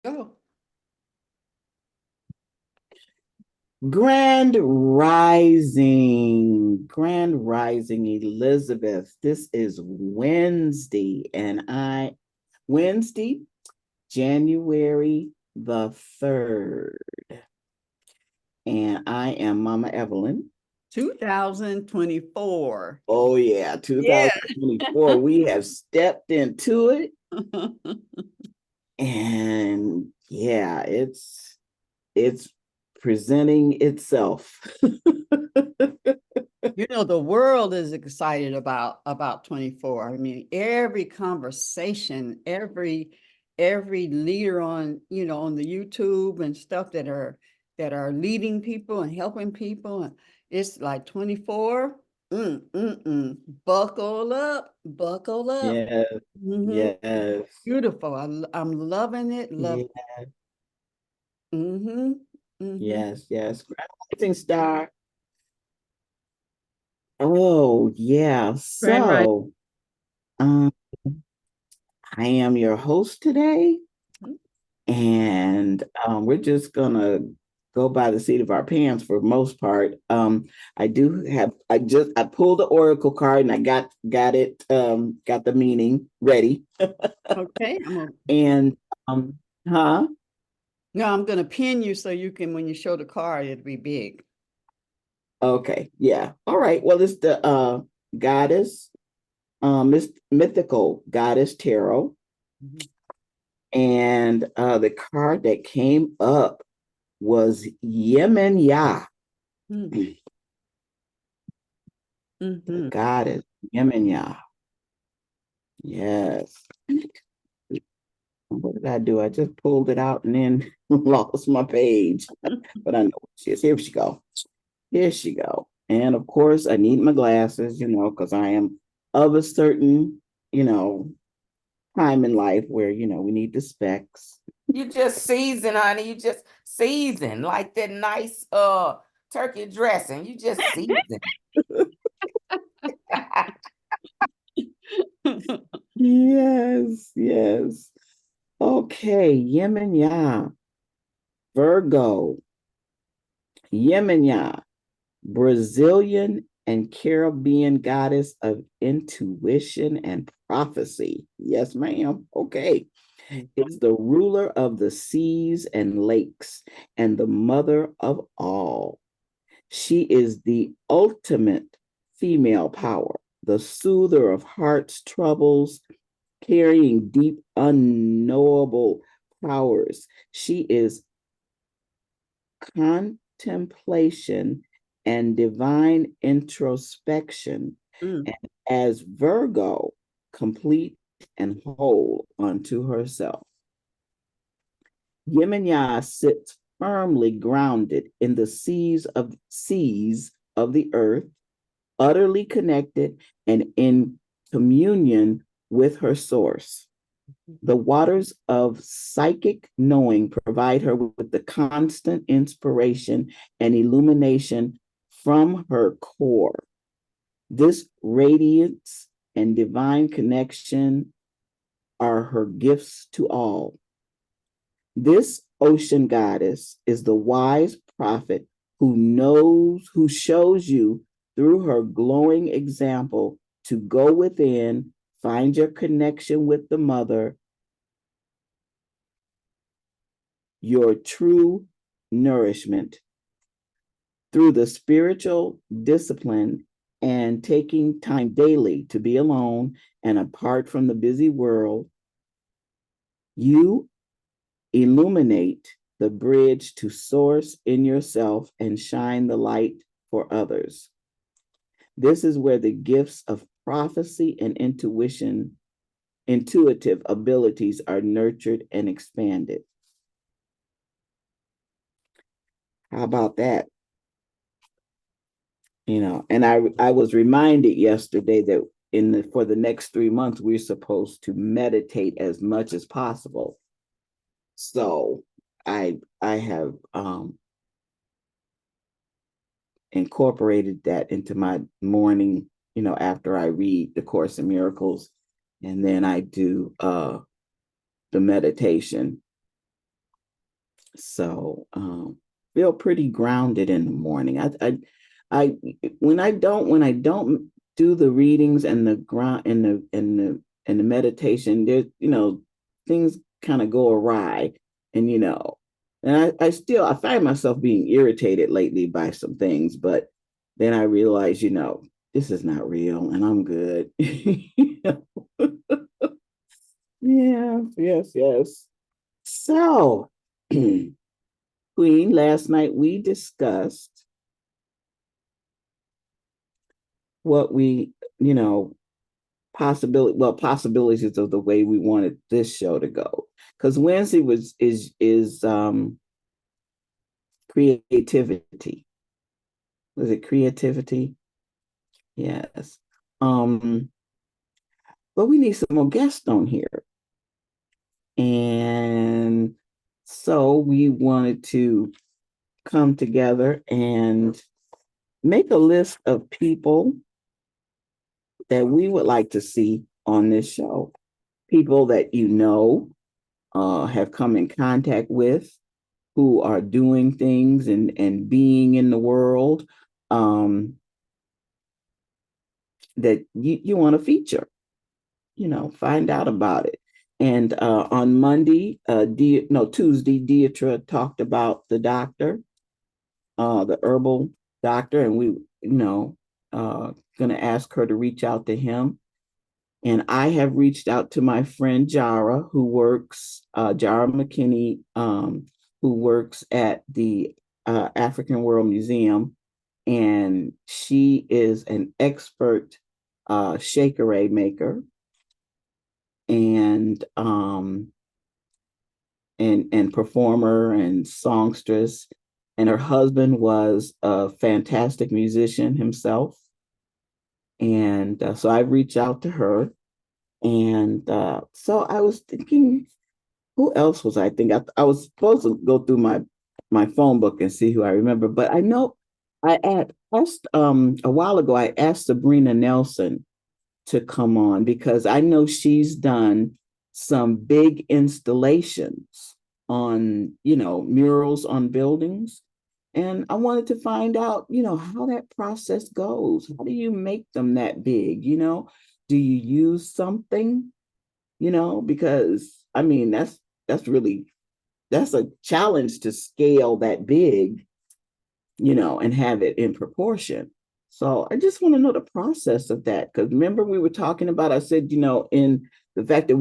Oh, Grand Rising, Elizabeth. This is Wednesday, January the 3rd. And I am Mama Evelyn. 2024. Oh, yeah, Yeah. 2024. We have stepped into it. And yeah, it's presenting itself. The world is excited about 24. I mean, every conversation, every leader on the YouTube and stuff that are leading people and helping people. And it's like 24. Buckle up, buckle up. Yes, hmm yes, Beautiful. I'm loving it. Love. yeah, Mm-hmm. Mm-hmm. yes. Grand Rising Star. Oh, yeah. Grand Rising. Um, I am your host today, and we're just gonna go by the seat of our pants for the most part. I pulled the oracle card and I got it, got the meaning ready. Okay. And huh? No, I'm gonna pin you so you can, when you show the card, it'll be big. Okay, yeah. All right. Well, it's the goddess, mythical goddess tarot. Mhm. And the card that came up was Yemen Yah, Mm, the mhm. goddess Yemen Yah. Yes. What did I do? I just pulled it out and then lost my page. But I know what she is. Here she go. Here she go. And of course, I need my glasses, because I am of a certain, you know, time in life where, we need the specs. You just season, honey. You just season like that nice turkey dressing. You just season. Yes. Okay, Yemen Yah, Virgo, Yemen Yah, Brazilian and Caribbean goddess of intuition and prophecy. Yes, ma'am. Okay. It's Mhm. the ruler of the seas and lakes and the mother of all. She is the ultimate female power, the soother of heart's troubles, carrying deep, unknowable powers. She is contemplation and divine introspection. Mm, And as Virgo, complete and whole unto herself. Yemenya sits firmly grounded in the seas of the earth, utterly connected and in communion with her source. The waters of psychic knowing provide her with the constant inspiration and illumination from her core. This radiance and divine connection are her gifts to all. This ocean goddess is the wise prophet who shows you through her glowing example to go within, find your connection with the mother, your true nourishment through the spiritual discipline and taking time daily to be alone and apart from the busy world. You illuminate the bridge to source in yourself and shine the light for others. This is where the gifts of prophecy and intuitive abilities are nurtured and expanded. How about that? And I was reminded yesterday that for the next 3 months we're supposed to meditate as much as possible. So I have incorporated that into my morning, after I read the Course in Miracles, and then I do the meditation. So feel pretty grounded in the morning. I when I don't do the readings and the ground and the meditation, there, things kind of go awry, and and I find myself being irritated lately by some things, but then I realize, this is not real and I'm good. Yeah, yes. So, Queen, last night we discussed what we, possibilities of the way we wanted this show to go. Because Wednesday is creativity. Was it creativity? Yes. But we need some more guests on here. And so we wanted to come together and make a list of people that we would like to see on this show. People that have come in contact with, who are doing things and being in the world, that you want to feature, find out about it. And on Monday, Tuesday, Deidre talked about the doctor, the herbal doctor, and we, going to ask her to reach out to him. And I have reached out to my friend Jara, Jara McKinney, who works at the African World Museum. And she is an expert shakeré maker and performer and songstress. And her husband was a fantastic musician himself. And so I reached out to her. And so I was thinking, who else was I thinking? I was supposed to go through my phone book and see who I remember, but I know I asked a while ago, I asked Sabrina Nelson to come on because I know she's done some big installations on, murals on buildings. And I wanted to find out, how that process goes. How do you make them that big? Do you use something, because I mean, that's a challenge to scale that big, and have it in proportion. So I just want to know the process of that. Because remember, we were talking about, I said, in the fact that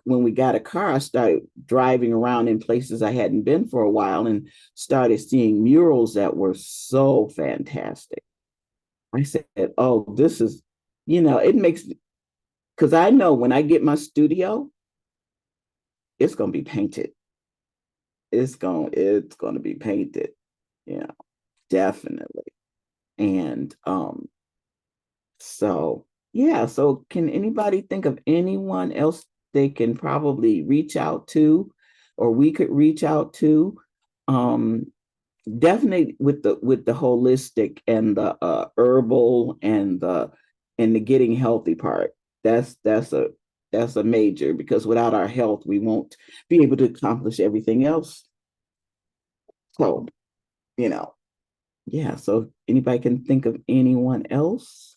when we got a car, I started driving around in places I hadn't been for a while and started seeing murals that were so fantastic. I said, oh, this is, it makes, because I know when I get my studio, it's going to be painted. It's going to be painted, definitely. And so yeah, so can anybody think of anyone else they can probably reach out to, or we could reach out to? Definitely with the holistic and the herbal and the getting healthy part. That's a major, because without our health, we won't be able to accomplish everything else. So, yeah, so if anybody can think of anyone else.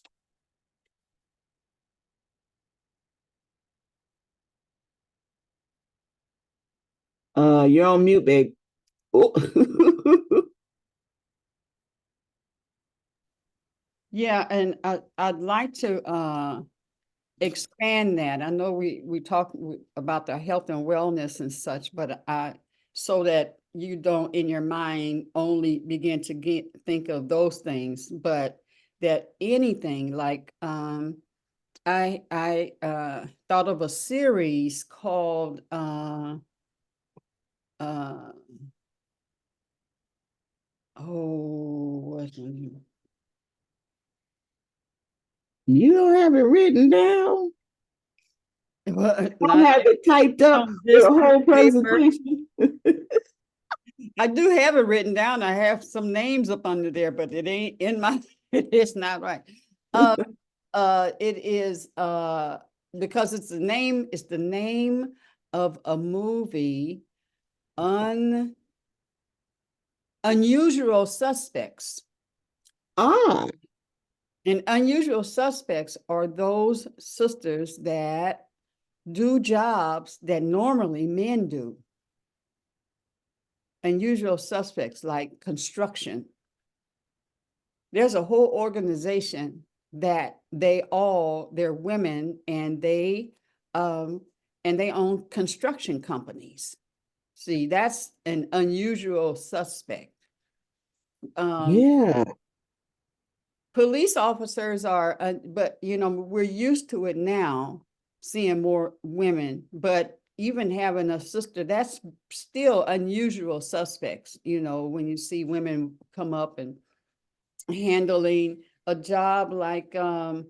You're on mute, babe. Oh. Yeah, and I'd like to expand that. I know we talk about the health and wellness and such, but so that you don't in your mind only begin to think of those things, but that anything like I thought of a series called what's the name? You don't have it written down. Well, I not have it typed up on for this the whole paper. presentation. I do have it written down. I have some names up under there, but it ain't in my, it's not right. It is because it's the name of a movie, unusual suspects. Ah, And unusual suspects are those sisters that do jobs that normally men do. Unusual suspects like construction. There's a whole organization that they're women, and they own construction companies. See, that's an unusual suspect. yeah. Police officers are, but we're used to it now, seeing more women, but even having a sister, that's still unusual suspects, when you see women come up and handling a job like a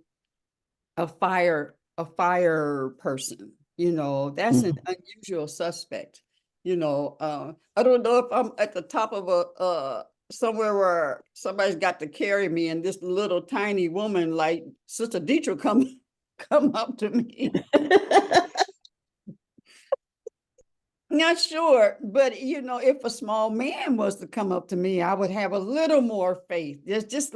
fire person, that's an unusual suspect. I don't know if I'm at the top of a somewhere where somebody's got to carry me, and this little tiny woman like Sister Dietrich come up to me. Not sure, but if a small man was to come up to me, I would have a little more faith. It's just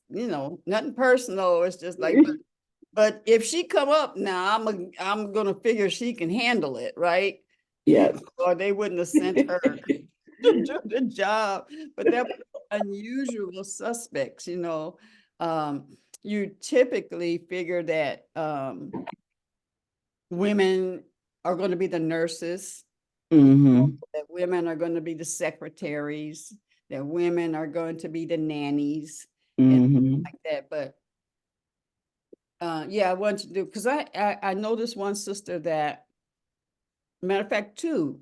nothing personal. It's just like, but if she come up now, I'm gonna figure she can handle it, right? Yes. Or they wouldn't have sent her to do the job. But that was unusual suspects, you typically figure that women are going to be the nurses, Mm-hmm. that women are going to be the secretaries, that women are going to be the nannies, and Mm-hmm. like that. But yeah, I wanted to do, because I know this one sister that, matter of fact, two,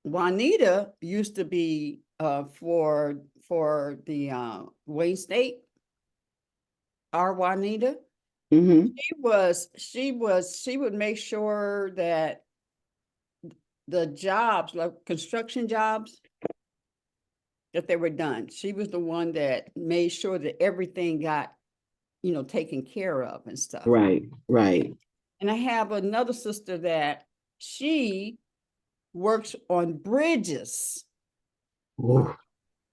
Juanita used to be for the Wayne State, our Juanita. Mm-hmm. She would make sure that the jobs, like construction jobs, that they were done. She was the one that made sure that everything got, taken care of and stuff. Right, right. And I have another sister that she works on bridges. Ooh,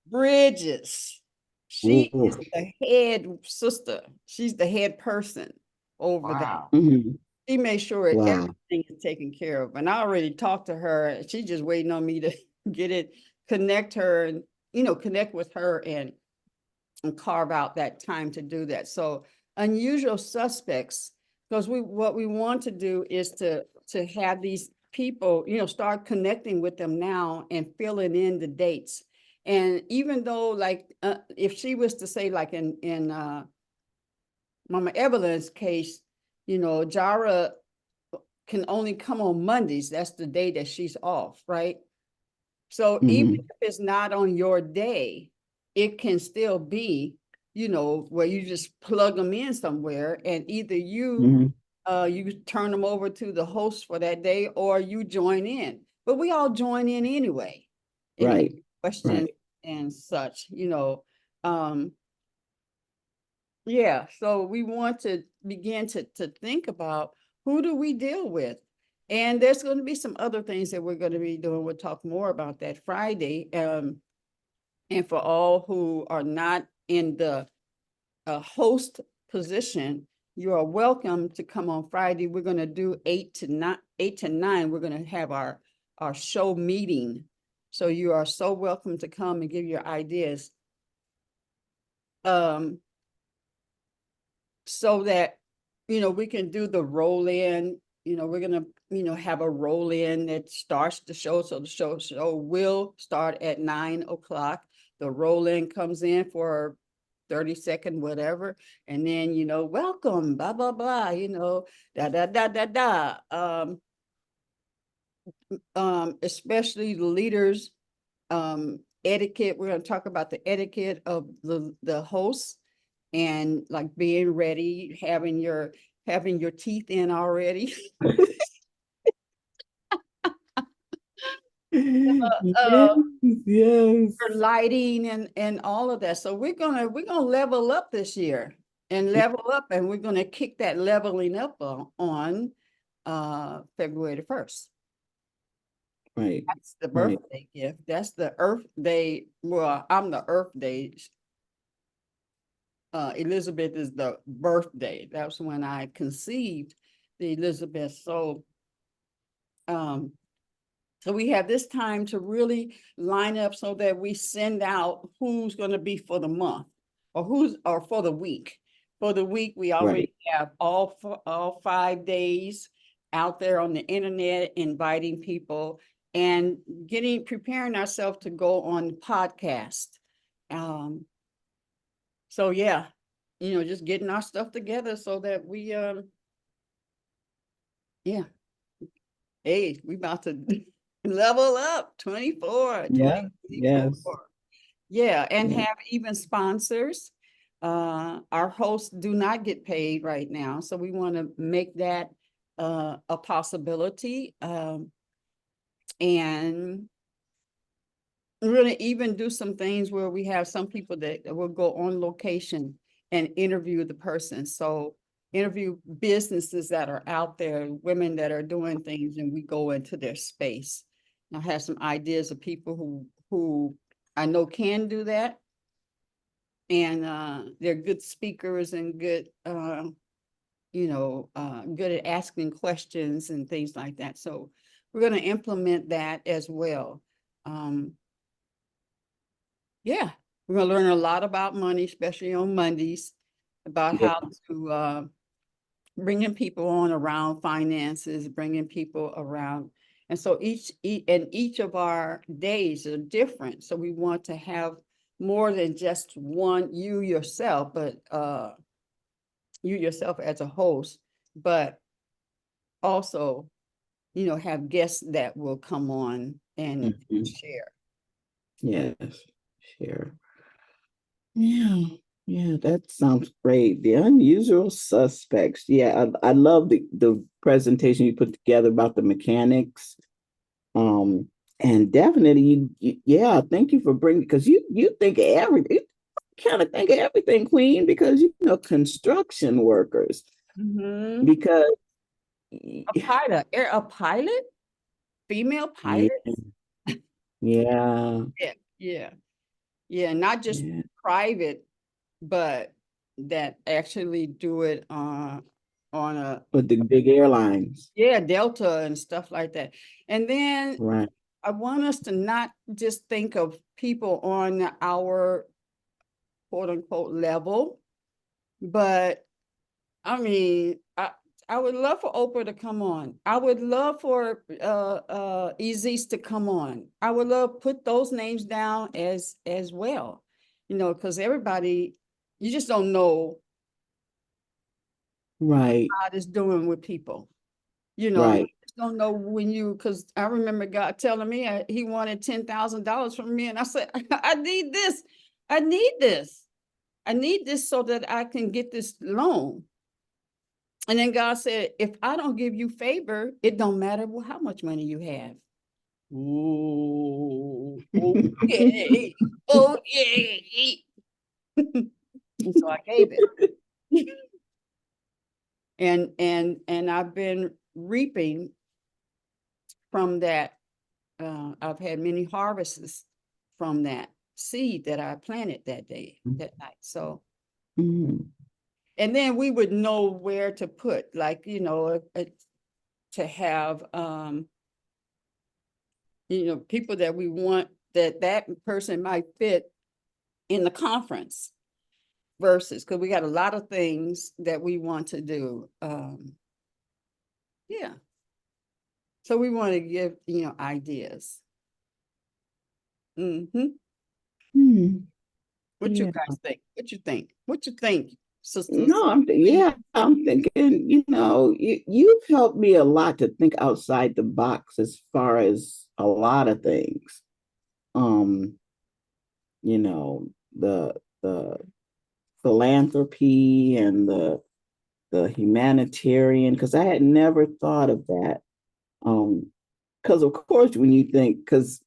Bridges. She ooh. is the head sister. She's the head person over there. Wow. Mhm. She makes sure Wow. everything is taken care of. And I already talked to her. She's just waiting on me to get it, connect her, and connect with her and carve out that time to do that. So unusual suspects, because what we want to do is to have these people, start connecting with them now and filling in the dates. And even though, like, if she was to say, like in Mama Evelyn's case, Jara can only come on Mondays. That's the day that she's off, right? So even Mhm. if it's not on your day, it can still be, where you just plug them in somewhere, and either Mhm. you turn them over to the host for that day, or you join in. But we all join in anyway, and Right. questions Right. and such, yeah. So we want to begin to think about, who do we deal with? And there's going to be some other things that we're going to be doing. We'll talk more about that Friday. And for all who are not in the host position, you are welcome to come on Friday. We're going to do 8 to 9. We're going to have our show meeting. So you are so welcome to come and give your ideas. So that, we can do the roll in, we're going to, have a roll in that starts the show. So the show will start at 9 o'clock. The roll in comes in for 30-second, whatever. And then, welcome, blah, blah, blah, da, da, da, da, da. Especially the leaders, etiquette. We're going to talk about the etiquette of the hosts, and like being ready, having your teeth in already. Yes, yes. For lighting and all of that. So we're gonna level up this year, and we're gonna kick that leveling up on February the 1st. right, That's the right, birthday gift. That's the Earth Day. Well, I'm the Earth Day. Elizabeth is the birthday. That's when I conceived the Elizabeth. Um, so we have this time to really line up so that we send out who's going to be for the month or for the week. For the week, we already right. have all 5 days out there on the internet, inviting people and preparing ourselves to go on the podcast. Um, so yeah, just getting our stuff together so that we yeah, hey, we about to level up 24, Yeah, 2024. yes, Yeah, and yeah. have even sponsors. Our hosts do not get paid right now, so we want to make that a possibility. And we're going to even do some things where we have some people that will go on location and interview the person. So interview businesses that are out there, women that are doing things, and we go into their space. I have some ideas of people who I know can do that. And they're good speakers and good good at asking questions and things like that. So we're going to implement that as well. Um, Yeah, we're gonna learn a lot about money, especially on Mondays, about Yeah. how to bringing people on around finances, bringing people around. And so each of our days are different. So we want to have more than just one, but you yourself as a host, but also, have guests that will come on and Mhm. share. Yes, sure. Yeah, yeah, that sounds great. The unusual suspects. Yeah, I love the presentation you put together about the mechanics. Um, and definitely, yeah, thank you for bringing because you think of everything, kind of think of everything, Queen, because construction workers. Mhm. Because A pilot, female yeah, pilot. yeah, Yeah, yeah, yeah. Not just yeah, private, but that actually do it on a with the big airlines, Delta and stuff like that. And then right? I want us to not just think of people on our quote unquote level, but I mean, I would love for Oprah to come on. I would love for Ezis to come on. I would love put those names down as well. Because everybody, you just don't know Right, how it's doing with people. You right. just don't know because I remember God telling me he wanted $10,000 from me, and I said, I need this. I need this. I need this so that I can get this loan. And then God said, if I don't give you favor, it don't matter how much money you have. Ooh, okay. Okay. And so I gave it. And I've been reaping from that. I've had many harvests from that seed that I planted that night. So, Mhm. and then we would know where to put, like, to have people that we want that person might fit in the conference versus because we got a lot of things that we want to do. Yeah. So we want to give, ideas. Hmm. Hmm. What you Yeah. guys think? What you think? What you think, sisters? No, I'm thinking, you've helped me a lot to think outside the box as far as a lot of things. Um, you know, the philanthropy and the humanitarian, because I had never thought of that. Because of course, when you think, because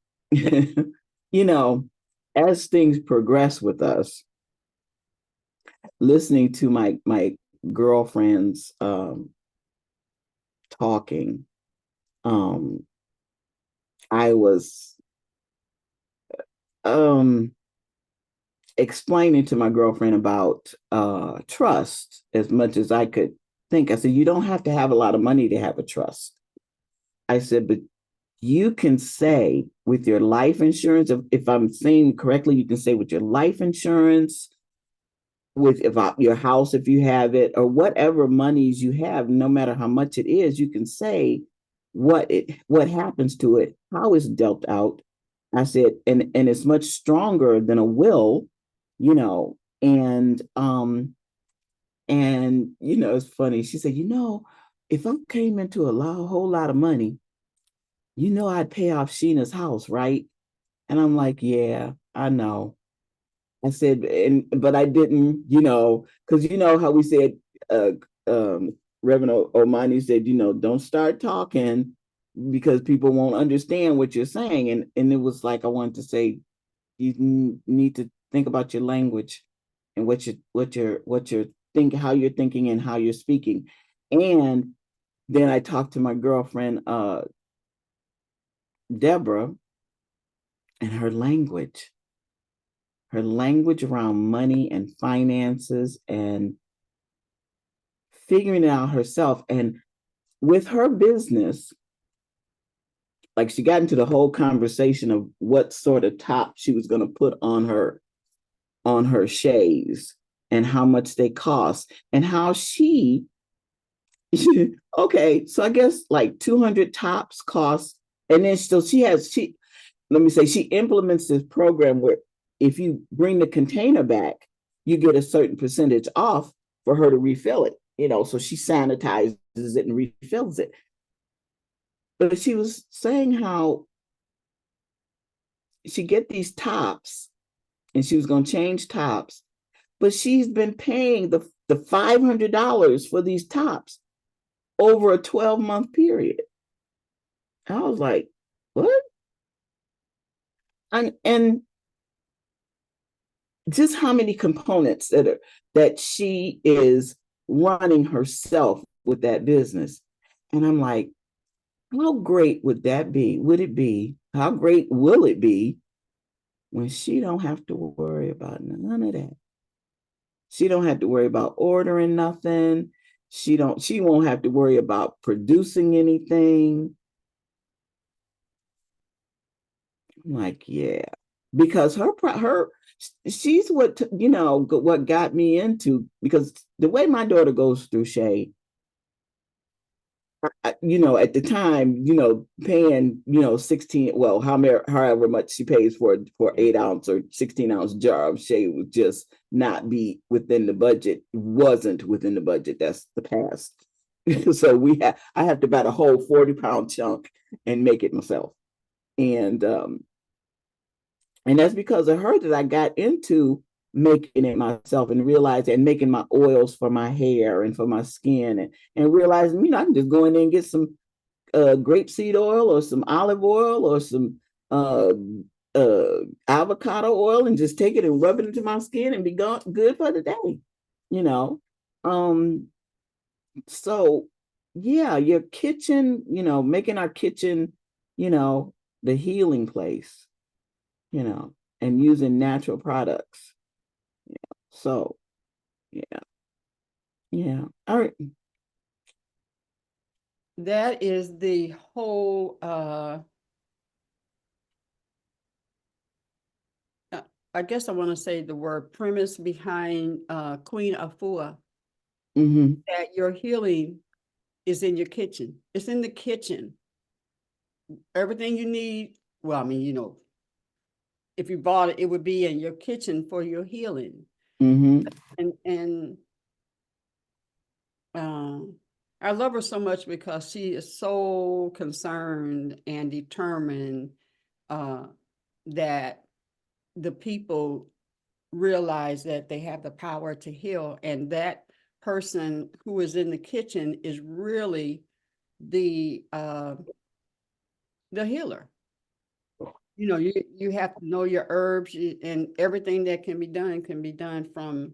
as things progress with us, listening to my girlfriends talking, um I was explaining to my girlfriend about trust as much as I could think. I said, you don't have to have a lot of money to have a trust. I said, but you can say with your life insurance, if I'm saying correctly, you can say with your life insurance, with your house, if you have it, or whatever monies you have, no matter how much it is, you can say what happens to it, how it's dealt out. I said, and it's much stronger than a will, you know, and it's funny. She said, if I came into whole lot of money, I'd pay off Sheena's house, right? And I'm like, yeah, I know. I said, but I didn't, because how we said, uh, Reverend Omani said, don't start talking because people won't understand what you're saying. And it was like, I wanted to say, you need to think about your language and what you're thinking, how you're thinking and how you're speaking. And then I talked to my girlfriend, Deborah, and her language around money and finances and figuring it out herself. And with her business, like she got into the whole conversation of what sort of top she was going to put on her shades and how much they cost and how she okay, so I guess like 200 tops cost, and then still she let me say she implements this program where if you bring the container back, you get a certain percentage off for her to refill it, so she sanitizes it and refills it. But she was saying how she get these tops and she was going to change tops, but she's been paying the $500 for these tops over a 12-month period. I was like, what? And just how many components that she is running herself with that business. And I'm like, how great would that be? Would it be? How great will it be when she don't have to worry about none of that? She don't have to worry about ordering nothing. She won't have to worry about producing anything. I'm like, yeah, because she's what got me into, because the way my daughter goes through Shay, at the time, paying, 16, well, however much she pays for 8-ounce or 16-ounce jar of Shay would just not be within the budget, wasn't within the budget. That's the past. So I have to buy a whole 40-pound chunk and make it myself. And that's because of her that I got into making it myself and realizing and making my oils for my hair and for my skin and realizing, I can just go in there and get some grapeseed oil or some olive oil or some uh, avocado oil and just take it and rub it into my skin and be good for the day, you know. So yeah, your kitchen, making our kitchen, the healing place, and using natural products. So, yeah, yeah. All right. That is the whole I guess I want to say the word premise behind Queen Afua, Mm-hmm. that your healing is in your kitchen. It's in the kitchen. Everything you need, well, I mean, if you bought it, it would be in your kitchen for your healing. Mm-hmm. And I love her so much because she is so concerned and determined that the people realize that they have the power to heal, and that person who is in the kitchen is really the healer. You have to know your herbs, and everything that can be done from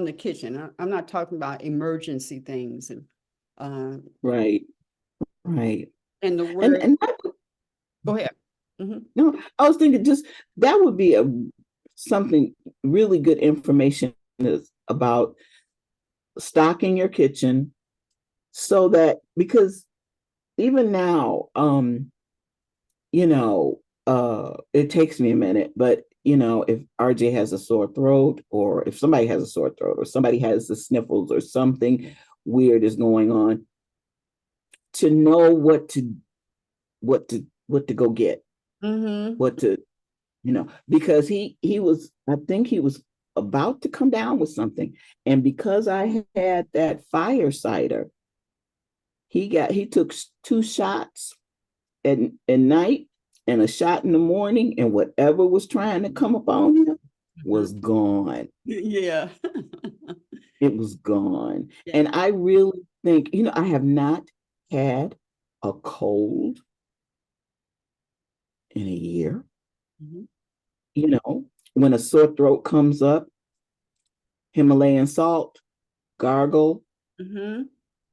the kitchen. I'm not talking about emergency things and Right. Right. And the And word, and that, go ahead. Mhm. no, I was thinking just that would be a something really good information is about stocking your kitchen so that because even now, you know, it takes me a minute, but you know, if RJ has a sore throat, or if somebody has a sore throat, or somebody has the sniffles, or something weird is going on, to know what to go get, Mhm. what to, you know, because he was, I think he was about to come down with something, and because I had that fire cider, he took 2 shots at night and a shot in the morning, and whatever was trying to come upon him was gone. Yeah. It was gone. Yeah. And I really think, you know, I have not had a cold in a year. Mhm. You know, when a sore throat comes up, Himalayan salt, gargle, Mhm.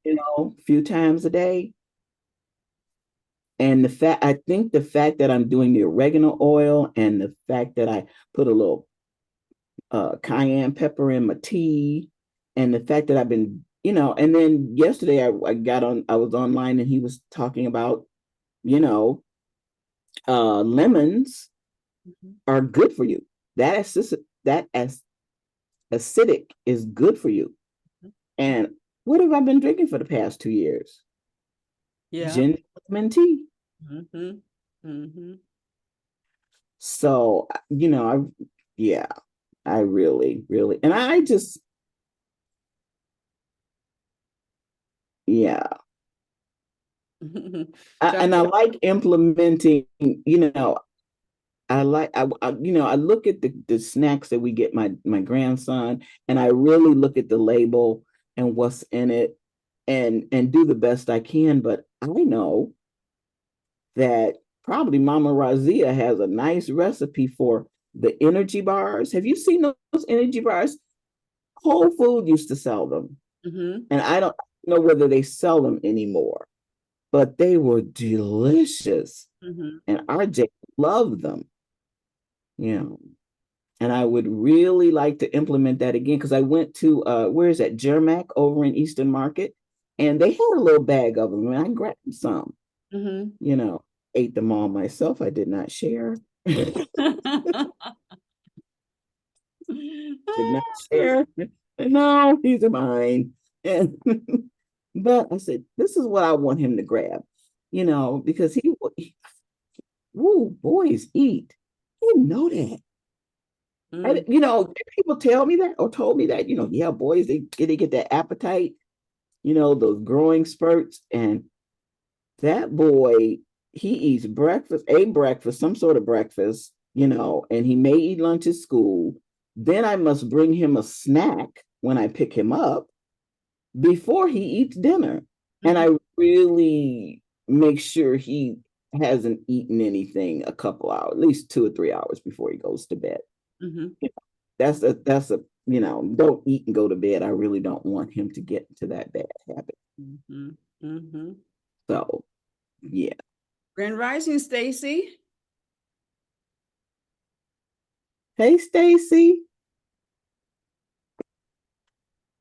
you know, a few times a day. And I think the fact that I'm doing the oregano oil, and the fact that I put a little cayenne pepper in my tea, and the fact that I've been, you know, and then yesterday I was online, and he was talking about, you know, lemons Mhm. are good for you. That acidic is good for you. And what have I been drinking for the past 2 years? Yeah. Ginger lemon tea. Mhm. Mhm. So, you know, yeah, I really, really, and I just, yeah, So, and I like implementing, you know, you know, I look at the snacks that we get my grandson, and I really look at the label and what's in it, and do the best I can. But I know that probably Mama Razia has a nice recipe for the energy bars. Have you seen those energy bars? Whole Food used to sell them, mhm. and I don't know whether they sell them anymore, but they were delicious, Mhm. and RJ loved them. You know, and I would really like to implement that again, because I went to where is that, Germac over in Eastern Market, and they had a little bag of them, and I grabbed some. Mhm. You know, ate them all myself. I did not share. Did not share. No, these are mine. And but I said, this is what I want him to grab, you know, because woo, boys eat. I didn't know that. Mm. You know, people tell me that, or told me that, you know, yeah, boys, they get that appetite, you know, those growing spurts. And that boy, he eats breakfast, some sort of breakfast, you know, and he may eat lunch at school. Then I must bring him a snack when I pick him up before he eats dinner. And Mhm. I really make sure he hasn't eaten anything a couple hours, at least 2 or 3 hours before he goes to bed. Mhm. That's a, you know, don't eat and go to bed. I really don't want him to get into that bad habit. Mhm. Mhm. So yeah. Grand Rising, Stacy. Hey, Stacy.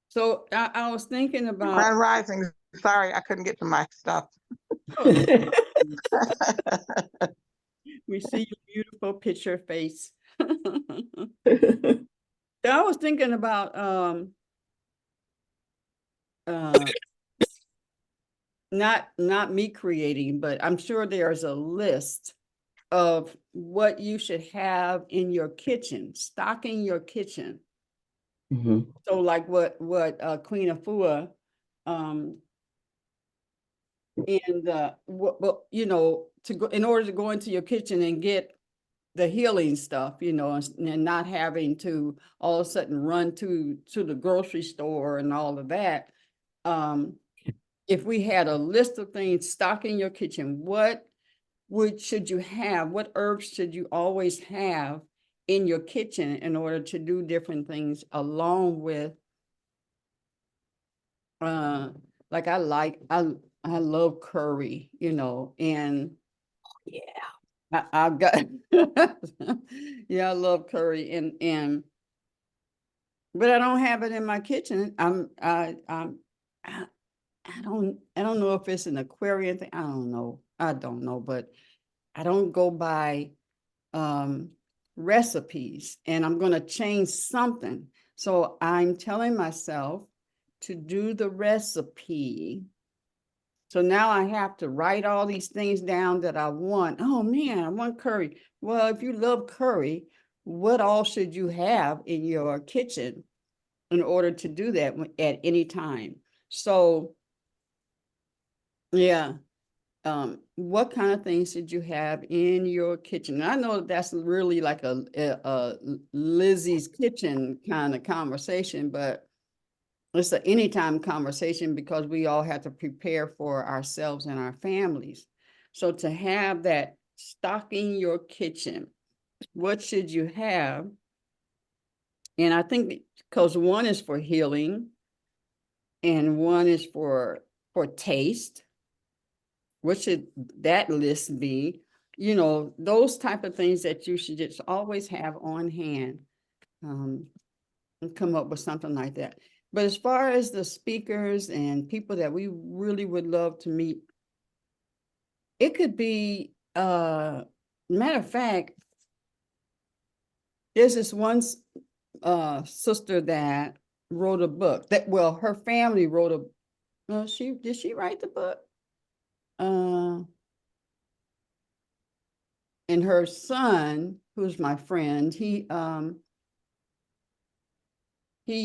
So I was thinking about, Grand Rising. Sorry, I couldn't get to my stuff. oh, we see your beautiful picture face. So I was thinking about uh not me creating, but I'm sure there's a list of what you should have in your kitchen, stocking your kitchen. Mhm. So like what Queen Afua um and what you know, to go in order to go into your kitchen and get the healing stuff, you know, and not having to all of a sudden run to the grocery store and all of that. Um, if we had a list of things stock in your kitchen, what should you have? What herbs should you always have in your kitchen in order to do different things along with uh like I love curry, and Yeah. I've got, yeah, I love curry but I don't have it in my kitchen. I, I don't know if it's an aquarium thing. I don't know. I don't know, but I don't go by recipes, and I'm going to change something. So I'm telling myself to do the recipe. So now I have to write all these things down that I want. Oh man, I want curry. Well, if you love curry, what all should you have in your kitchen in order to do that at any time? So yeah, what kind of things did you have in your kitchen? And I know that's really like a Lizzie's kitchen kind of conversation, but it's an anytime conversation because we all have to prepare for ourselves and our families. So to have that stocking your kitchen, what should you have? And I think because one is for healing and one is for taste. What should that list be? Those type of things that you should just always have on hand, and come up with something like that. But as far as the speakers and people that we really would love to meet, it could be, matter of fact, there's this one sister that wrote a book her family wrote did she write the book? And her son, who's my friend, he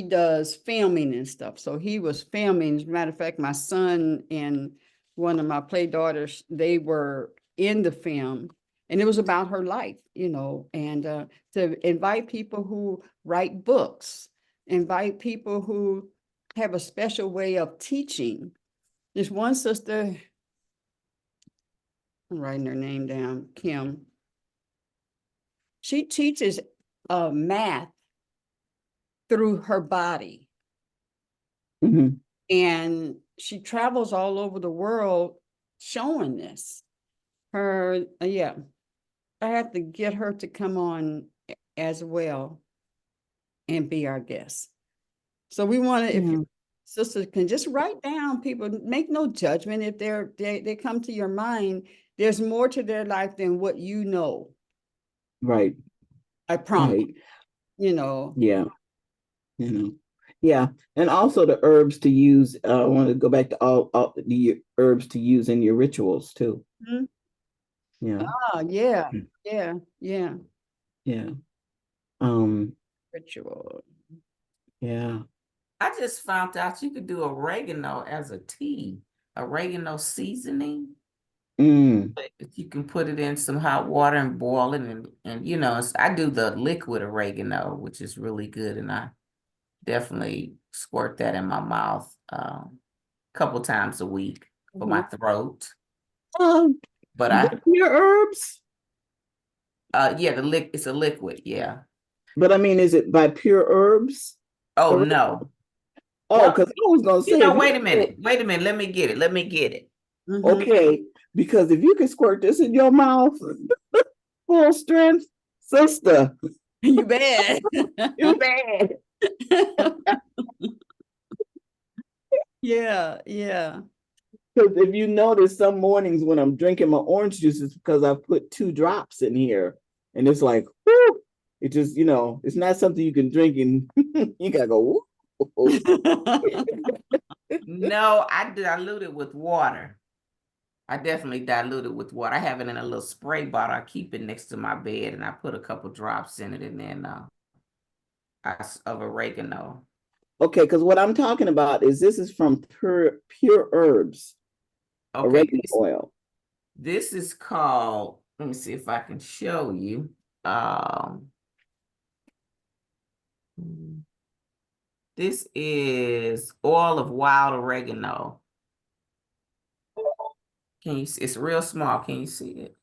does filming and stuff. So he was filming. As a matter of fact, my son and one of my play daughters, they were in the film, and it was about her life, and to invite people who write books, invite people who have a special way of teaching. There's one sister, I'm writing her name down, Kim. She teaches math through her body. Mhm. And she travels all over the world showing this. Yeah, I have to get her to come on as well and be our guest. So we want to, if your sisters can just write down, people, make no judgment. If they come to your mind, there's more to their life than what you know. Right. I promise. Right. Yeah. Yeah. And also the herbs to use. I want to go back to all the herbs to use in your rituals too. Mhm. Yeah. Yeah. Mm. Yeah. Yeah. Ritual. Yeah. I just found out you could do oregano as a tea, oregano seasoning. You can put it in some hot water and boil it, and I do the liquid oregano, which is really good, and I definitely squirt that in my mouth a couple times a week for my throat. But Your herbs. Yeah, it's a liquid, yeah. But I mean, is it by Pure Herbs? Oh Or- no. Oh, Well, because I was gonna say, wait a minute. Let me get it. Okay, because if you can squirt this in your mouth, full strength, sister, You bad. you bad. Yeah. Because if you notice, some mornings when I'm drinking my orange juice, it's because I put 2 drops in here, and it's like, whoo, it just, it's not something you can drink and you gotta go. Whoo. No, I dilute it with water. I definitely dilute it with water. I have it in a little spray bottle. I keep it next to my bed, and I put a couple drops in it, and then of oregano. Okay, because what I'm talking about is this is from Pure Herbs, Okay, oregano oil. this is called. Let me see if I can show you. This is oil of wild oregano. Can you see? It's real small. Can you see it?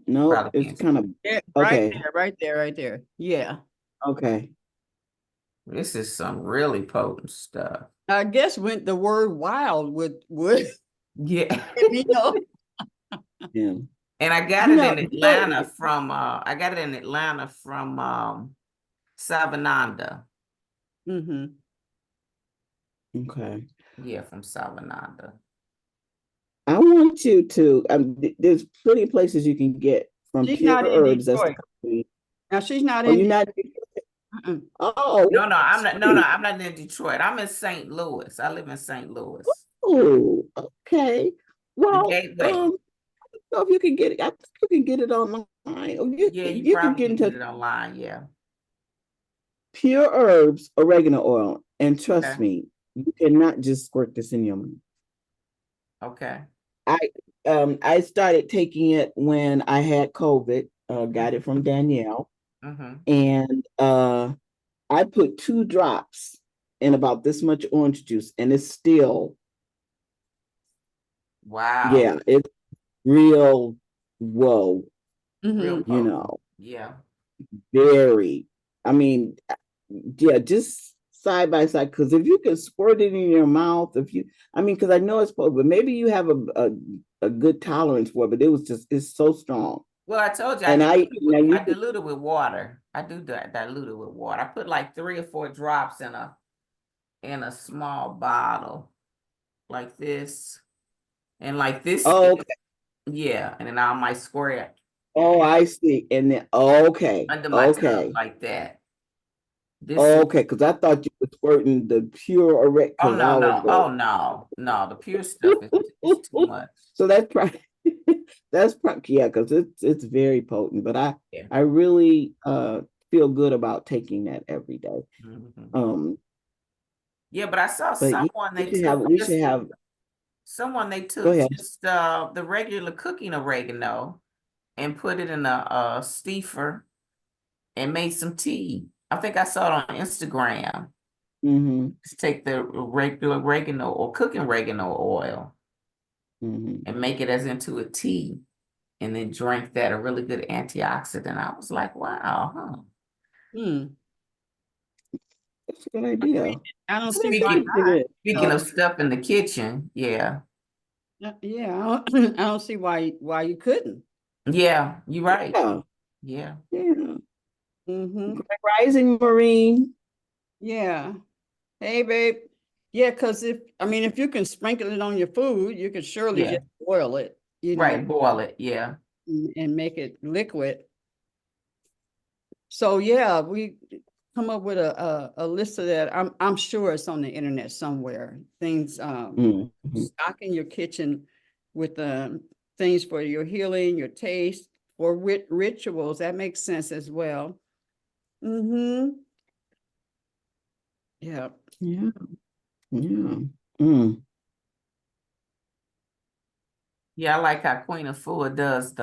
No, Probably it's can't. kind of okay. Right there. Yeah. Okay. This is some really potent stuff. I guess when the word wild would Yeah. Let me know. Yeah. And I got You it know, in Atlanta from Savananda. Mm-hmm. okay. Yeah, from Savananda. I want you to, there's plenty of places you can get from She's Pure not in Herbs. That's the Detroit. company. Now she's not Oh, in. you're not? Mm-mm. Oh, No, I'm not. No, sweet. I'm not in Detroit. I'm in St. Louis. I live in St. Louis, Oh, okay. the Well, Gateway. know if you can get it. I think you can get it online. Or Yeah, you you can probably get can get into it online. Yeah. Pure Herbs oregano oil, and trust Okay. me, you cannot just squirt this in your mouth. Okay. I I started taking it when I had COVID. Got it from Danielle, Mm-hmm. and I put 2 drops in about this much orange juice, and it's still, Wow. yeah, it's real. Whoa, Real Mm-hmm. you potent. know, Yeah. very. I mean, yeah, just side by side. Because if you can squirt it in your mouth, if you, I mean, because I know it's, but maybe you have a good tolerance for it. But it was just, it's so strong. Well, I told you And now you I dilute it with water. I do that dilute it with water. I put like 3 or 4 drops in a small bottle like this. And like this, oh, okay. yeah, and then I might squirt it Oh, I see. And then okay, under my tongue okay, like that. This is okay. Because I thought you were squirting the pure erect. oh Because I was like, no, the pure stuff is too much. so that's probably that's probably, yeah, because it's very potent. But Yeah. I really feel good about taking that every day. Mhm. Um, Yeah, but I saw but yeah, someone they took we should just have. someone they Go took ahead. just the regular cooking oregano and put it in a steamer and made some tea. I think I saw it on Instagram. Mm-hmm, Just take the regular oregano or cooking oregano oil mm-hmm. and make it as into a tea and then drink that, a really good antioxidant. I was like, wow, huh? Hmm. That's a good idea. I don't I see think why you Speaking can do not. it. speaking of stuff in the kitchen, yeah. Yeah, I don't see why you couldn't. Yeah, you're right. Yeah, Yeah. yeah. Mm-hmm. Grand Rising Marine. Yeah. Hey, babe. Yeah, because if you can sprinkle it on your food, you could surely Yeah. just boil it, Right. Boil it. Yeah. and make it liquid. So yeah, we come up with a list of that. I'm sure it's on the internet somewhere. Things Mm-hmm. stock in your kitchen with things for your healing, your taste, or rituals. That makes sense as well. Mm-hmm. Yeah. Yeah, yeah. Mm. Yeah, I like how Queen Afua does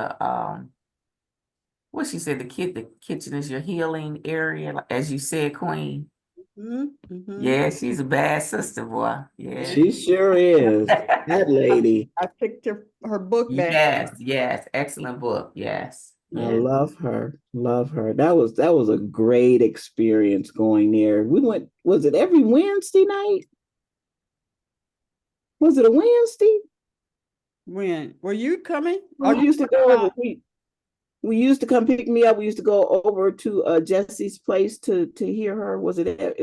what she said, the kitchen is your healing area, as you said, Queen. Mm-hmm. Mm-hmm. Yeah, she's a bad sister, boy. Yeah. She sure is. That lady. I picked her book back. Yes, yes. Excellent book. Yes. I Yeah. love her. Love her. That was a great experience going there. We went, was it every Wednesday night? Was it a Wednesday? When were you coming? We used to go over, we used to come pick me up. We used to go over to Jesse's place to hear her. Was it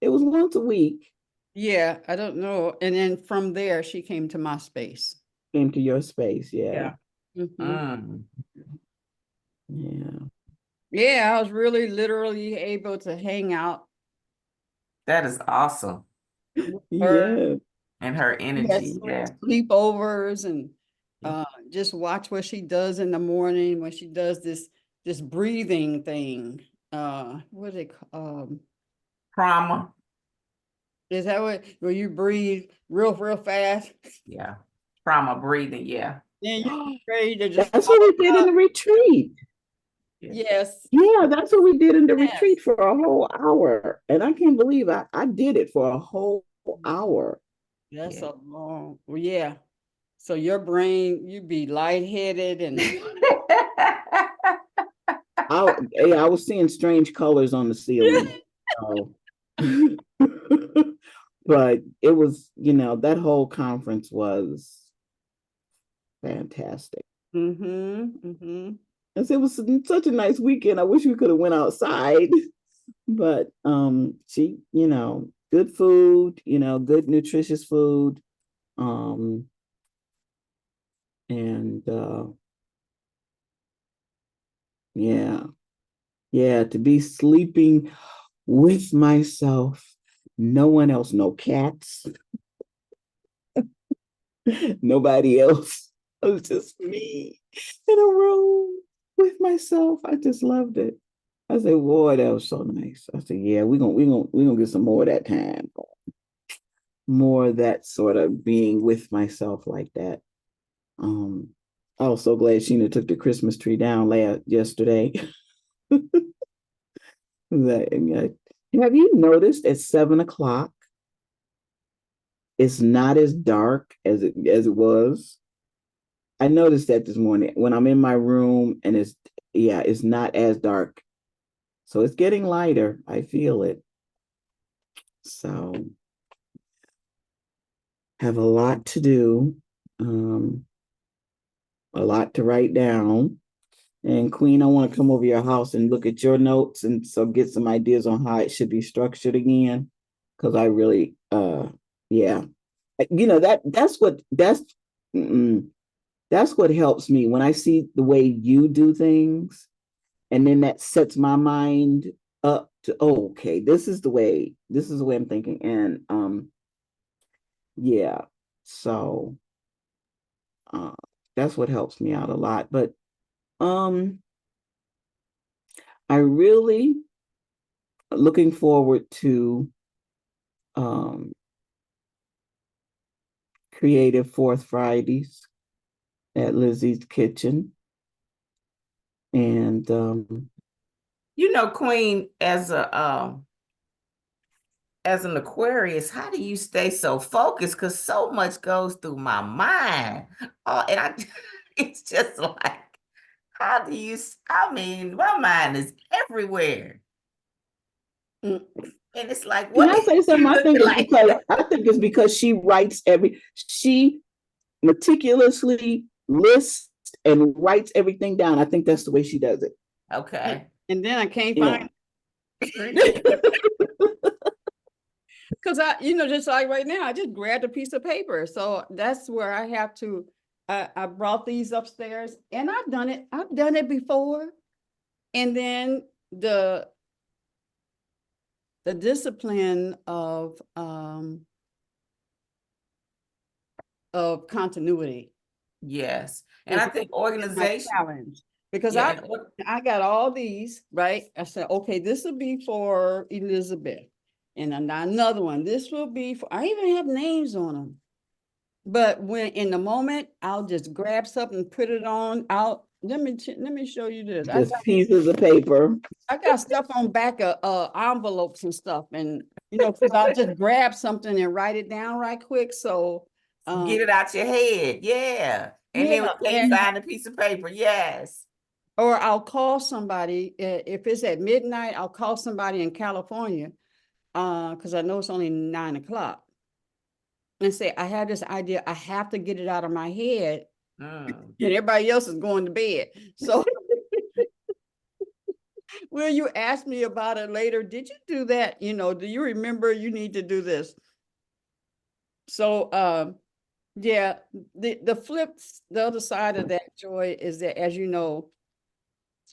was once a week. Yeah, I don't know. And then from there, she came to my space. Came to your space, yeah. Mhm. Mm, Yeah. Yeah, I was really literally able to hang out that is awesome. with her. Yeah. And her We had energy. Yeah. sleepovers and Yeah. just watch what she does in the morning when she does this breathing thing. What is it? Trauma. Is that what where you breathe real fast? Yeah. Trauma breathing. Yeah. Then you ready to just That's what we did in the retreat. yes. Yeah, that's what we did in the Yes. retreat for a whole hour. And I can't believe I did it for a whole hour. That's Yeah. a long, well, yeah. So your brain, you'd be lightheaded and I was seeing strange colors on the ceiling. So. But it was, that whole conference was fantastic. Mm-hmm. And so it was such a nice weekend. I wish we could have went outside, but she, good food, good nutritious food. And yeah, to be sleeping with myself, no one else, no cats, nobody else. It was just me in a room with myself. I just loved it. I said, boy, that was so nice. I said, yeah, we're gonna get some more of that time. More of that sort of being with myself like that. I was so glad Sheena took the Christmas tree down yesterday. Have you noticed at 7 o'clock, it's not as dark as it was? I noticed that this morning when I'm in my room, and it's not as dark. So it's getting lighter. I feel it. So have a lot to do, a lot to write down. And Queen, I want to come over your house and look at your notes and so get some ideas on how it should be structured again. Because I really, yeah, that's what helps me when I see the way you do things, and then that sets my mind up to, oh, okay, this is the way I'm thinking. And yeah, so that's what helps me out a lot. But I really looking forward to Creative Fourth Fridays at Lizzie's Kitchen. And Queen, as an Aquarius, how do you stay so focused? Because so much goes through my mind. And it's just like, how do you, I mean, my mind is everywhere. And it's like, can what I say something? I think like? it's because she meticulously lists and writes everything down. I think that's the way she does it. Okay. And then I can't find because just like right now, I just grabbed a piece of paper. So that's where I have to, I brought these upstairs, and I've done it before. And then the discipline of continuity Yes. And I think is my organization. challenge, because Yeah. I got all these, right? I said, okay, this will be for Elizabeth. And another one, this will be for, I even have names on them. But when in the moment, I'll just grab something, put it on. Let me show you this. Just pieces of paper. I got stuff on back of envelopes and stuff, and because I'll just grab something and write it down right quick. So Get it out your head. Yeah. And then when you find a piece of paper, yes. Or I'll call somebody, if it's at midnight, I'll call somebody in California, because I know it's only 9 o'clock, and say, I have this idea, I have to get it out of my head, and everybody else is going to bed. So will you ask me about it later? Did you do that? Do you remember you need to do this? So yeah, the other side of that, Joy, is that, as you know,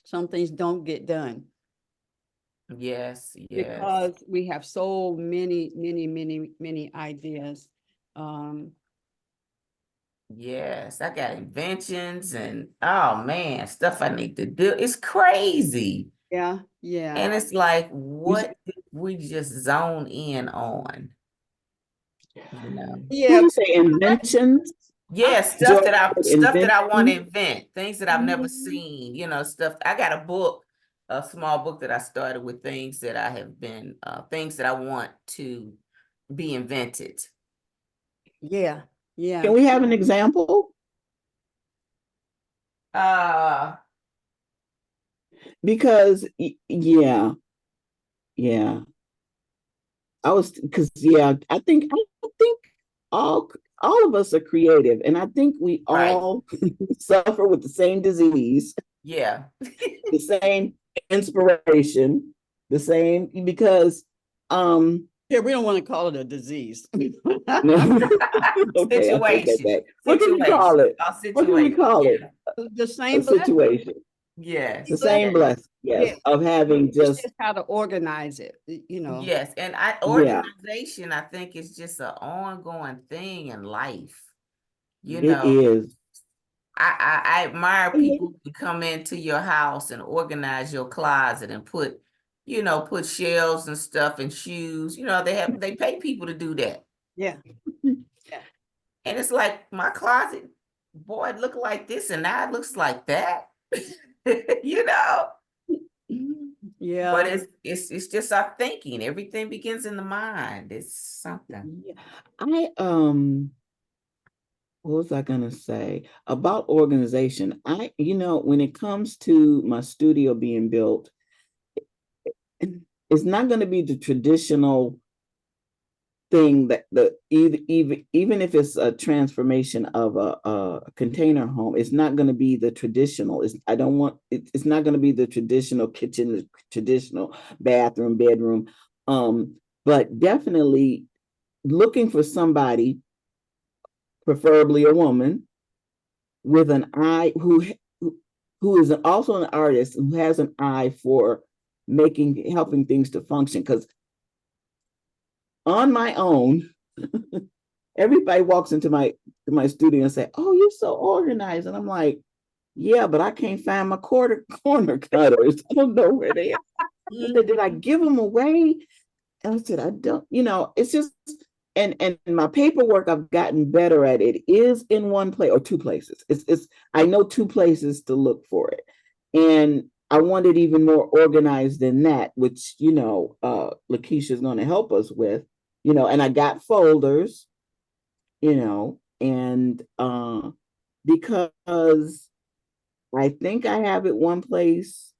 some things don't get done. Yes, yes. Because we have so many ideas. Yes, I got inventions and, oh man, stuff I need to do. It's crazy. Yeah. And it's like, what did we just zone in on? Yeah. You say inventions? Yeah, stuff that I want to invent, things that I've never seen, stuff. I got a book, a small book that I started with things that I have been, things that I want to be invented. Yeah. Can we have an example? Because yeah. I was, because I think all of us are creative, and I think we Right. all suffer with the same disease, Yeah. the same inspiration, the same because Yeah, we don't want to call it a disease. no, okay, I take that Situation. back. What can we call it? A What can we situation. call it? Yeah. The A same blessing. situation. The Yes. same Yes. blessing, yes, Yeah, of having it's just just how to organize it, you know. Yes. And yeah, organization, I think, is just an ongoing thing in life. You it know, is. I admire Mhm. people who come into your house and organize your closet and put, put shelves and stuff and shoes. They pay people to do that. Yeah, yeah, And it's like my closet, boy, it looked like this and now it looks like that. you know. But yeah. it's just our thinking. Everything begins in the mind. It's something. Yeah. I what was I gonna say about organization? When it comes to my studio being built, it's not going to be the traditional thing that even if it's a transformation of a container home, it's not going to be the traditional. It's not going to be the traditional kitchen, the traditional bathroom, bedroom. But definitely looking for somebody, preferably a woman, with an eye who is also an artist who has an eye for helping things to function. Because on my own, everybody walks into my studio and say, "Oh, you're so organized," and I'm like, "Yeah, but I can't find my corner cutters. I don't know where they are." I said, "Did I give them away?" And I said, "I don't." It's just and my paperwork, I've gotten better at it. Is in one place or two places. It's I know two places to look for it, and I want it even more organized than that, which Lakeisha is going to help us with. And I got folders, and because I think I have it one place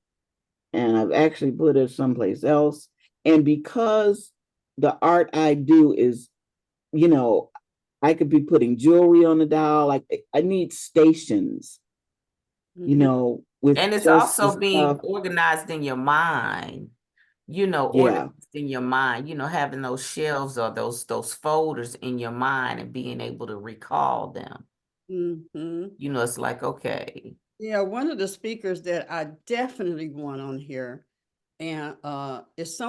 and I've actually put it someplace else. And because the art I do is, you know, I could be putting jewelry on the doll. Like I need stations, Mhm. with And it's just the also being stuff. organized in your mind, Yeah. organized in your mind, having those shelves or those folders in your mind and being able to recall them. Mhm. It's like, okay. Yeah, one of the speakers that I definitely want on here and is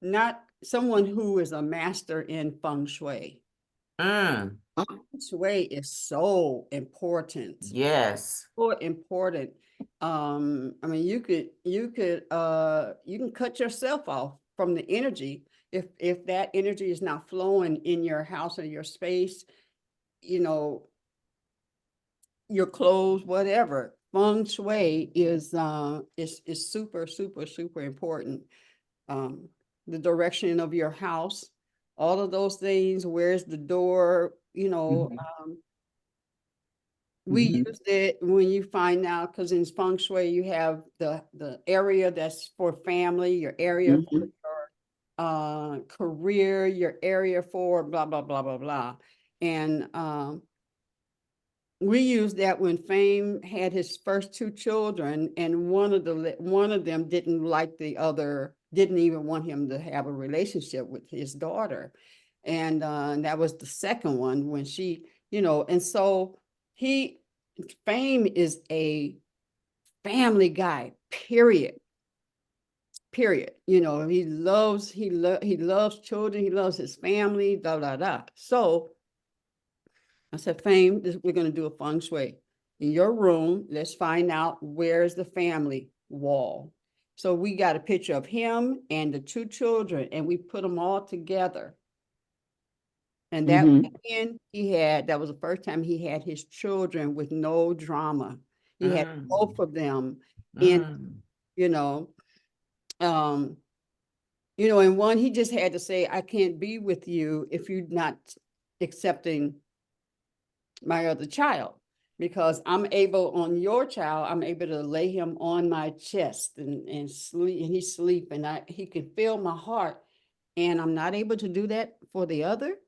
not someone who is a master in feng shui. Mm, Feng shui is so important. yes. So important. I mean, you can cut yourself off from the energy if that energy is not flowing in your house or your space, you know, your clothes, whatever. Feng shui is super, super, super important. Um, the direction of your house, all of those things. Where's the door? Mhm. We Mhm. used it when you find out, because in feng shui you have the area that's for family, your area for Mhm. your career, your area for blah blah blah blah blah, and we used that when Fame had his first two children, and one of them didn't like the other, didn't even want him to have a relationship with his daughter, and that was the second one when she, and so he Fame is a family guy. Period. Period. He loves children. He loves his family. Da da da. So I said, Fame, we're going to do a feng shui. In your room, let's find out where's the family wall. So we got a picture of him and the two children, and we put them all together. And that Mhm. weekend, that was the first time he had his children with no drama. He had Mm, both of them in, mm, you know, um, and one, he just had to say, I can't be with you if you're not accepting my other child, because I'm able on your child, I'm able to lay him on my chest and sleep, and he's sleeping. He can feel my heart, and I'm not able to do that for the other.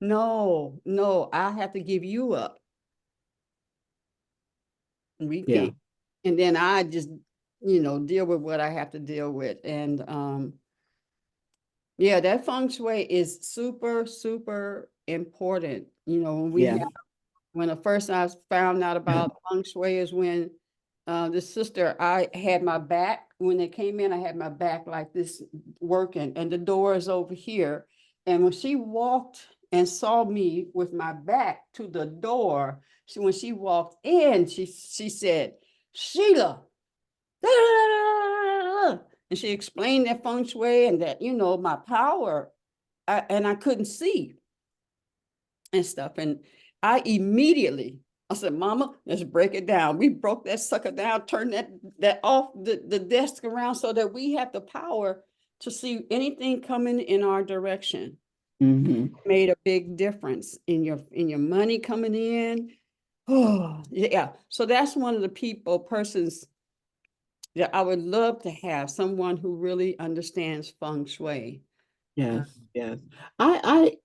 No, no, I have to give you up. We Yeah. can't. And then I just, deal with what I have to deal with. And yeah, that feng shui is super, super important. Yeah. When the first I found out about feng shui is when the sister, I had my back, when they came in, I had my back like this working, and the door is over here. And when she walked and saw me with my back to the door, when she walked in, she said, Sheila, and she explained that feng shui and that, my power, and I couldn't see and stuff. And I said, Mama, let's break it down. We broke that sucker down, turned that off the desk around so that we have the power to see anything coming in our direction. Mm-hmm. Made a big difference in your money coming in. Oh, yeah. So that's one of the persons that I would love to have, someone who really understands feng shui. Yes, yes. I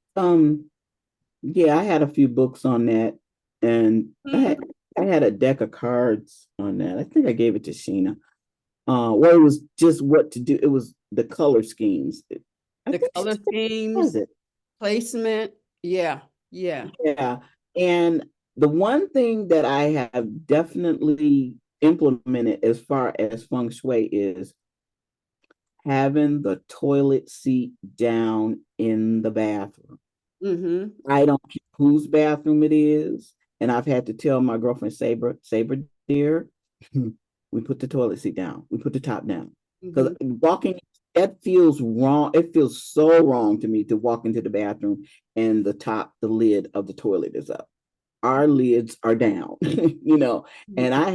yeah, I had a few books on that, and I had a deck of cards on that. I think I gave it to Sheena. Well, it was just what to do. It was the color schemes. I The think she color still has schemes, it. placement. Yeah, yeah. Yeah. And the one thing that I have definitely implemented as far as feng shui is having the toilet seat down in the bathroom. Mm-hmm. I don't care whose bathroom it is. And I've had to tell my girlfriend, Saber, dear, we put the toilet seat down. We put the top down. Because Mm-hmm. walking, that feels wrong. It feels so wrong to me to walk into the bathroom and the lid of the toilet is up. Our lids are down, and I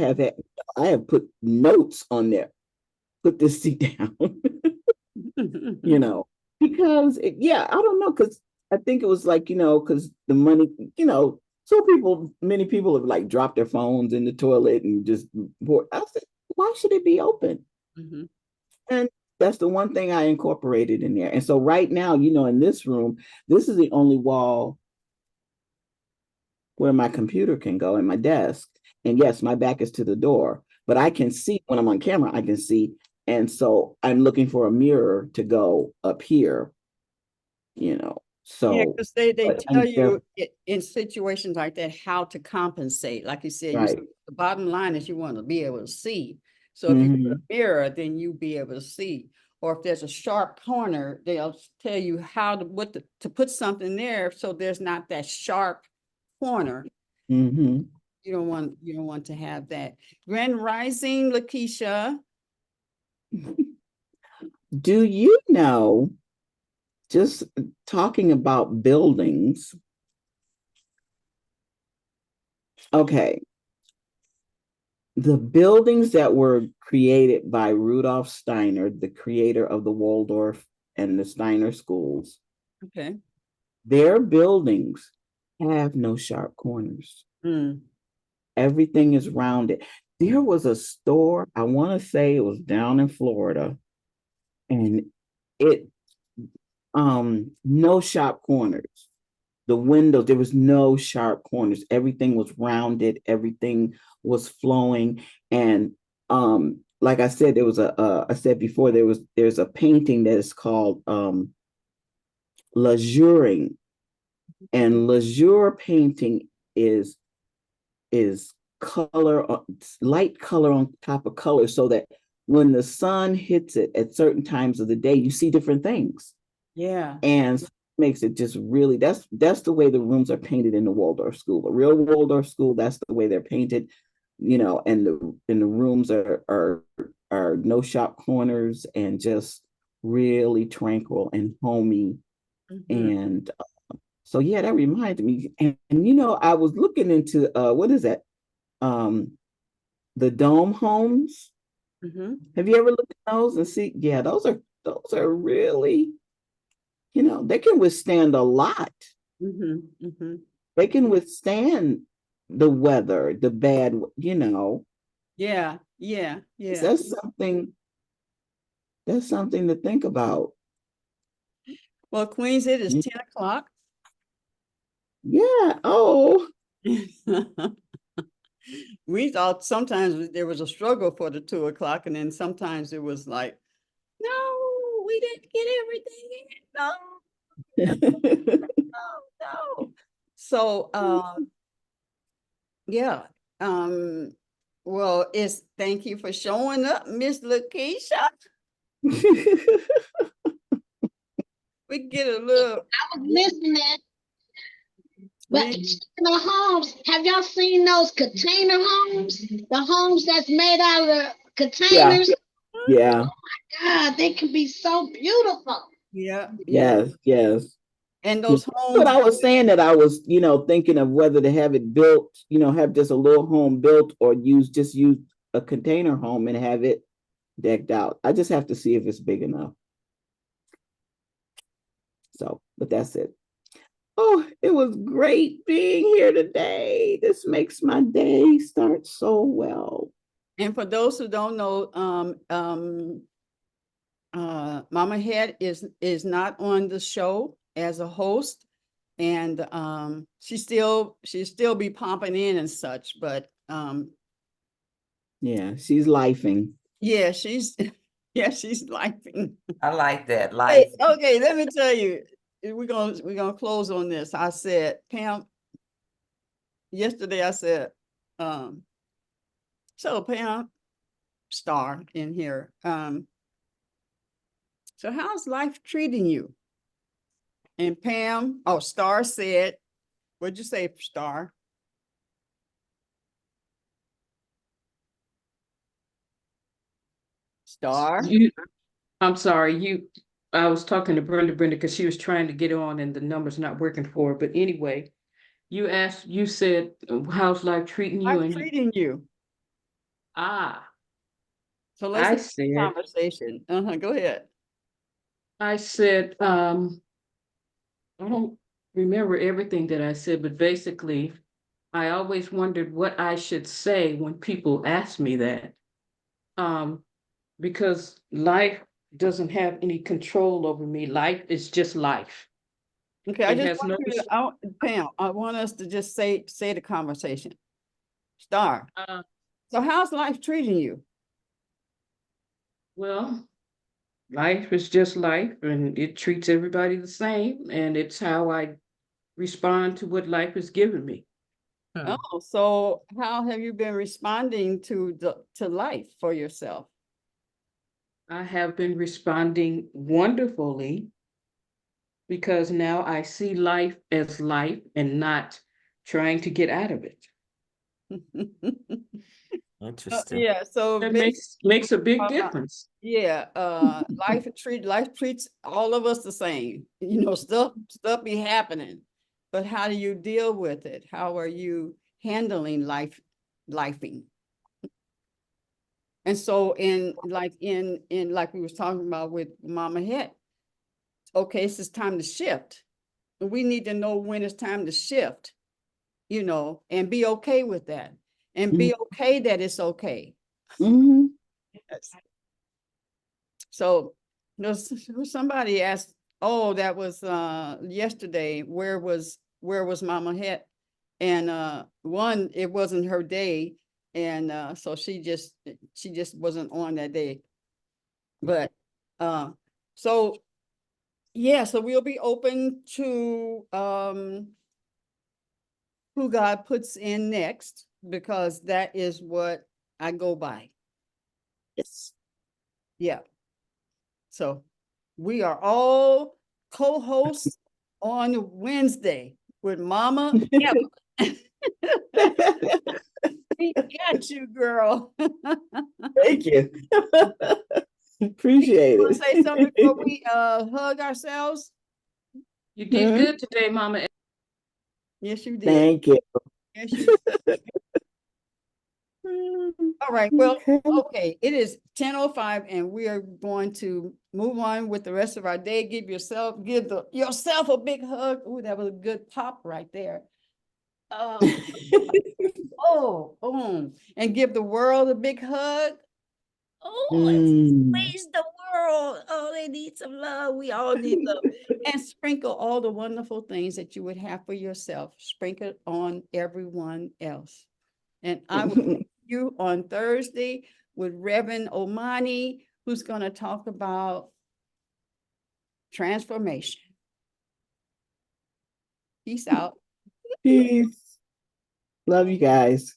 have put notes on there. Put this seat down. you know, because yeah, I don't know, because I think it was like, because the money, many people have like dropped their phones in the toilet and just, I said, why should it be open? Mm-hmm. And that's the one thing I incorporated in there. And so right now, in this room, this is the only wall where my computer can go and my desk. And yes, my back is to the door, but I can see when I'm on camera, I can see. And so I'm looking for a mirror to go up here, Yeah, So, because they but tell you in situations like that how to compensate. Like you said, right. the bottom line is you want to be able to see. So if you put Mhm. a mirror, then you be able to see. Or if there's a sharp corner, they'll tell you how to put something there so there's not that sharp corner. Mhm. You don't want to have that. Grand Rising, Lakeisha. Do you know, just talking about buildings, okay, the buildings that were created by Rudolf Steiner, the creator of the Waldorf and the Steiner schools, Okay. their buildings have no sharp corners. Mm. Everything is rounded. There was a store, I want to say it was down in Florida, and it no sharp corners. The windows, there was no sharp corners. Everything was rounded, everything was flowing. And like I said, there was I said before, there's a painting that is called lazuring. And lazure painting is color, light color on top of color, so that when the sun hits it at certain times of the day, you see different things. Yeah. And makes it just really, that's the way the rooms are painted in the Waldorf school. A real Waldorf school, that's the way they're painted, and the rooms are no sharp corners and just really tranquil and homey. Mm-hmm. And so yeah, that reminded me. And I was looking into what is that? The dome homes. Mm-hmm. Have you ever looked at those and see? Yeah, those are really, they can withstand a lot. Mm-hmm. Mm-hmm. They can withstand the weather, the bad, Yeah. Yeah. Yeah. that's something, to think about. Well, Queens, it is 10 o'clock. Yeah. Oh. We thought sometimes there was a struggle for the 2 o'clock, and then sometimes it was like, no, we didn't get everything in. No, no. So, yeah. Well, it's thank you for showing up, Miss Lakeisha. We get a little. I was listening. But we- speaking of homes, have y'all seen those container homes? The homes that's made out of Yeah. containers? Yeah. God, they can be so beautiful. Yeah, yeah. Yes. Yes. And Yeah. those But I homes, was saying that I was, thinking of whether to have it built, have just a little home built or use a container home and have it decked out. I just have to see if it's big enough. So, but that's it. Oh, it was great being here today. This makes my day start so well. and for those who don't know, Mama Head is not on the show as a host, and she still be popping in and such, but Yeah, she's lifing. yeah, she's she's laughing. I like that Hey, life. okay, let me tell you, we're gonna close on this. I said, Pam, yesterday I said, so Pam, Star in here, so how's life treating you? And Pam, Star said, what'd you say, Star? Star? I'm sorry, I was talking to Brenda because she was trying to get on and the number's not working for her. But anyway, you said, how's life treating you? I'm And treating you. So let's I have a said, conversation. Go ahead. I don't remember everything that I said, but basically, I always wondered what I should say when people ask me that. Because life doesn't have any control over me. Life is just life. Okay, I It just has want no. you to, Pam, I want us to just say the conversation. Star. So how's life treating you? Well, life is just life and it treats everybody the same. And it's how I respond to what life has given me. Oh, so how have you been responding to life for yourself? I have been responding wonderfully because now I see life as life and not trying to get out of it. Interesting. Yeah, so That makes a big uh, difference. yeah, life treats all of us the same. Stuff be happening, but how do you deal with it? How are you handling lifing? And so in like we was talking about with Mama Het, okay, it's time to shift. We need to know when it's time to shift, and be okay with that, and be okay that it's okay. Mm-hmm. So somebody asked, oh, that was yesterday, where was Mama Het? And one, it wasn't her day, and so she just wasn't on that day. But so yeah, so we'll be open to who God puts in next, because that is what I go by. Yes. Yeah. So we are all co-hosts on Wednesday with Mama Evelyn. We got you, girl. Thank you. Appreciate Want to say something before it. we hug ourselves? You did good today, Mama. Yes, you did. Thank you. Yes, you did. All right. Well, okay. It is 10:05 and we are going to move on with the rest of our day. Give yourself a big hug. Ooh, that was a good pop right there. And give the world a big hug. Oh, and squeeze the world. Oh, they need some love. We all need love. And sprinkle all the wonderful things that you would have for yourself. Sprinkle on everyone else. And I will see you on Thursday with Reverend Omani, who's going to talk about transformation. Peace out. Peace. Love you guys.